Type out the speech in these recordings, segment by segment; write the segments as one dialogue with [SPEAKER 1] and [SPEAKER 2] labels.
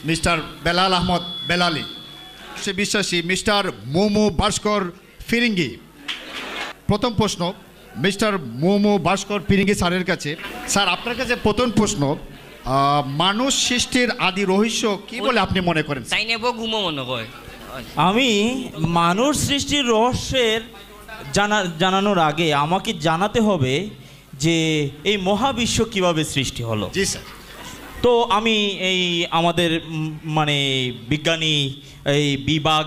[SPEAKER 1] Mister Belal Ahmad বেলালি, সে বিশ্বাসী mister momo ভাস্কর ফিরিঙ্গি। প্রথম প্রশ্ন মিস্টার মোমো ভাস্কর ফিরিঙ্গি স্যারের কাছে। স্যার, আপনার কাছে প্রথম প্রশ্ন, মানুষ সৃষ্টির আদি রহস্য কি বলে আপনি মনে করেন?
[SPEAKER 2] তাই নেব ঘুমো মনে হয়।
[SPEAKER 3] আমি মানুষ সৃষ্টির রহস্যের জানানোর আগে আমাকে জানাতে হবে যে এই মহাবিশ্ব কিভাবে সৃষ্টি হলো।
[SPEAKER 1] জি স্যার।
[SPEAKER 3] তো আমি এই আমাদের মানে বিজ্ঞানী এই বিভাগ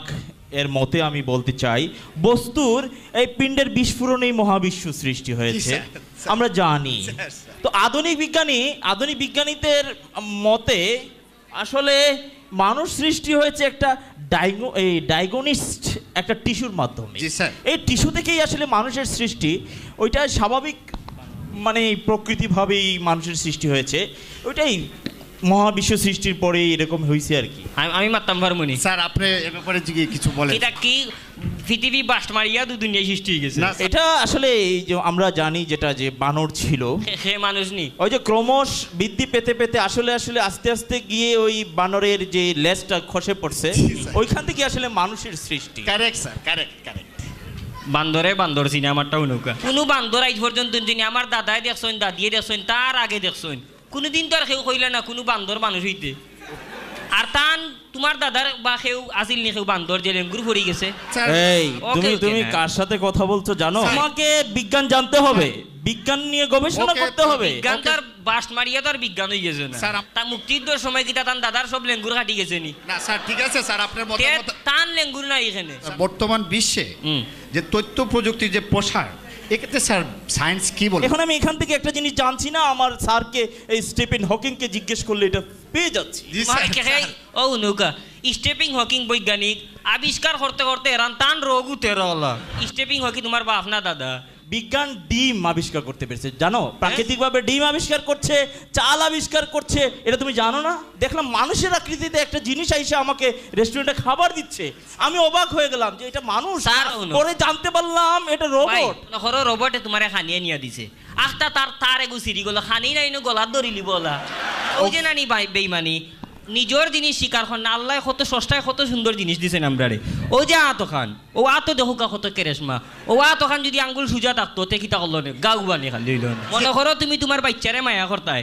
[SPEAKER 3] এর মতে আমি বলতে চাই, বস্তুর এই পিণ্ডের বিস্ফোরণেই মহাবিশ্ব সৃষ্টি হয়েছে, আমরা জানি। তো আধুনিক বিজ্ঞানীদের মতে আসলে মানুষ সৃষ্টি হয়েছে একটা ডাইগোনিস্ট একটা টিস্যুর মাধ্যমে। এই টিস্যু থেকেই আসলে মানুষের সৃষ্টি, ওইটা স্বাভাবিক মানে প্রকৃতিভাবেই মানুষের সৃষ্টি হয়েছে, ওইটাই মহাবিশ্ব সৃষ্টির পরে এরকম হয়েছে আর কি।
[SPEAKER 2] আমি মারতাম পারমনি
[SPEAKER 1] স্যার, আপনি এ ব্যাপারে কিছু বলেন।
[SPEAKER 2] এটা কি পৃথিবী বাস্ট মারিয়া দুনিয়া সৃষ্টি হয়ে গেছে?
[SPEAKER 3] এটা আসলে এই যে আমরা জানি যেটা যে বানর ছিল,
[SPEAKER 2] সে মানুষ নি,
[SPEAKER 3] ওই যে ক্রমশ বৃদ্ধি পেতে পেতে আসলে আস্তে আস্তে গিয়ে ওই বানরের যে লেজটা খসে পড়ছে, ওইখান থেকে আসলে মানুষের সৃষ্টি।
[SPEAKER 1] Correct sir, correct.
[SPEAKER 2] বান্দর সিনেমাটাও নৌকা কোনো বান্দর আজ পর্যন্ত যিনি আমার দাদাই দেখছেন, দাদিয়ে দেখছেন, তার আগে দেখছেন, কোনোদিন তো আর কেউ কইলে না কোনো বান্দর মানুষ হইতে। আর তান তোমার দাদার বা কেউ আসিল নি কেউ বান্দর যে লেঙ্গুর ভরি গেছে?
[SPEAKER 3] এই তুমি কার সাথে কথা বলছো জানো? আমাকে বিজ্ঞান জানতে হবে, বিজ্ঞান নিয়ে গবেষণা করতে হবে।
[SPEAKER 2] বিজ্ঞান তার বাস্ট মারিয়া তার বিজ্ঞান হয়ে গেছে না। তা মুক্তিযুদ্ধের সময় কি তার দাদার সব লেঙ্গুর কাটি গেছে নি?
[SPEAKER 1] না স্যার, ঠিক আছে স্যার, আপনার মতামত।
[SPEAKER 2] তান লেঙ্গুর নাই এখানে।
[SPEAKER 1] বর্তমান বিশ্বে যে তথ্য প্রযুক্তির যে প্রসার, এক্ষেত্রে স্যার সায়েন্স কি বলে?
[SPEAKER 3] এখন আমি এখান থেকে একটা জিনিস জানছি না, আমার স্যারকে এই স্টিফেন হকিংকে জিজ্ঞেস করলে এটা পেয়ে যাচ্ছি।
[SPEAKER 2] ও নৌকা স্টিফেন হকিং বৈজ্ঞানিক আবিষ্কার করতে করতে এরান তান রোগ উঠেরলা। স্টিফেন হকিং তোমার বাপ না দাদা?
[SPEAKER 3] বিজ্ঞান ডিম আবিষ্কার করতে পেরেছে, জানো? প্রাকৃতিকভাবে ডিম আবিষ্কার করছে, চাল আবিষ্কার করছে, এটা তুমি জানো না? দেখলাম মানুষের আকৃতিতে একটা জিনিস আইসে আমাকে রেস্টুরেন্টে খাবার দিচ্ছে, আমি অবাক হয়ে গেলাম যে এটা মানুষ। পরে জানতে পারলাম এটা রোবট।
[SPEAKER 2] হরো রোবটে তোমারে খানিয়ে নিয়ে দিছে, আখটা তার এগু সিঁড়ি গলা খানি নাই নো গলা ধরিলি বলা। ওই যে নানি বেইমানি নিজের জিনিস শিকার হন না। আল্লাহ কত সস্তায় কত সুন্দর জিনিস দিছেন আমরারে। ওই যে আতো খান, ও আতো দেখুকা কত কেরেশমা, ও আতো খান যদি আঙ্গুল সুজা থাকতো তে কিতা করলো নে গাউ বানি খান লইল। মনে করো তুমি তোমার বাচ্চারে মায়া করতাই,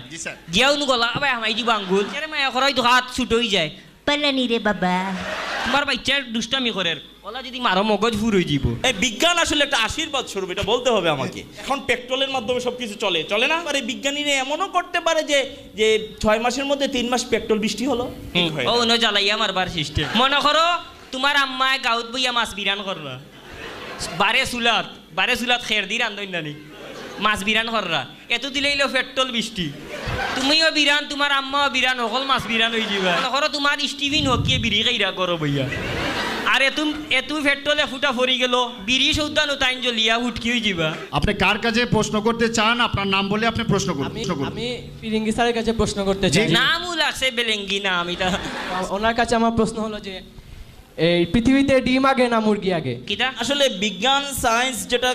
[SPEAKER 2] গিয়াও নু গলা আবার হামাই দিব আঙ্গুল, আরে মায়া করাই তো হাত ছুট হয়ে যায়। পালানি রে বাবা, তোমার বাচ্চার দুষ্টামি করে ওলা যদি মারো মগজ ফুর হয়ে যাব।
[SPEAKER 3] এই বিজ্ঞান আসলে একটা আশীর্বাদ স্বরূপ, এটা বলতে হবে আমাকে। এখন পেট্রোলের মাধ্যমে সবকিছু চলে না? আর এই বিজ্ঞানীরা এমনও করতে পারে যে 6 মাসের মধ্যে 3 মাস পেট্রোল বৃষ্টি হলো।
[SPEAKER 2] ও ন জ্বালাইয়া মারবার সিস্টেম। মনে করো তোমার আম্মায় গাঁত বইয়া মাছ বিরান করবা, বারে চুলাত খের দি রান্ধন নানি মাছ বিরান কররা, এত দিলেইলো পেট্রোল বৃষ্টি, তুমিও বিরান তোমার আম্মাও বিরান, অকল মাছ বিরান হয়ে যাবা। মনে করো তোমার স্টিভিন হকিয়ে বিড়ি খাইরা করো বইয়া, আর এতু পেট্রোলে ফুটা ফরি গেল, বিড়ি সৌদানো তাইন জ্বলিয়া হুটকি হয়ে যাবা।
[SPEAKER 1] আপনি কার কাছে প্রশ্ন করতে চান? আপনার নাম বলে আপনি প্রশ্ন করুন।
[SPEAKER 4] আমি ফিরিঙ্গি স্যারের কাছে প্রশ্ন করতে চাই।
[SPEAKER 2] নামও লাগছে বেলেঙ্গি না, আমি
[SPEAKER 4] ওনার কাছে আমার প্রশ্ন হলো যে এই পৃথিবীতে ডিম আগে না মুরগি আগে?
[SPEAKER 2] কিটা
[SPEAKER 3] আসলে বিজ্ঞান সায়েন্স যেটা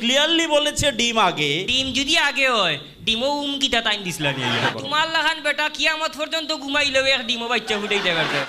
[SPEAKER 3] ক্লিয়ারলি বলেছে ডিম আগে।
[SPEAKER 2] ডিম যদি আগে হয় ডিমও কিটা টাইম দিছিলা নিয়ে তোমার লাখান বেটা কিয়ামত পর্যন্ত ঘুমাইলেও এক ডিমও বাচ্চা ফুটাই দেবে।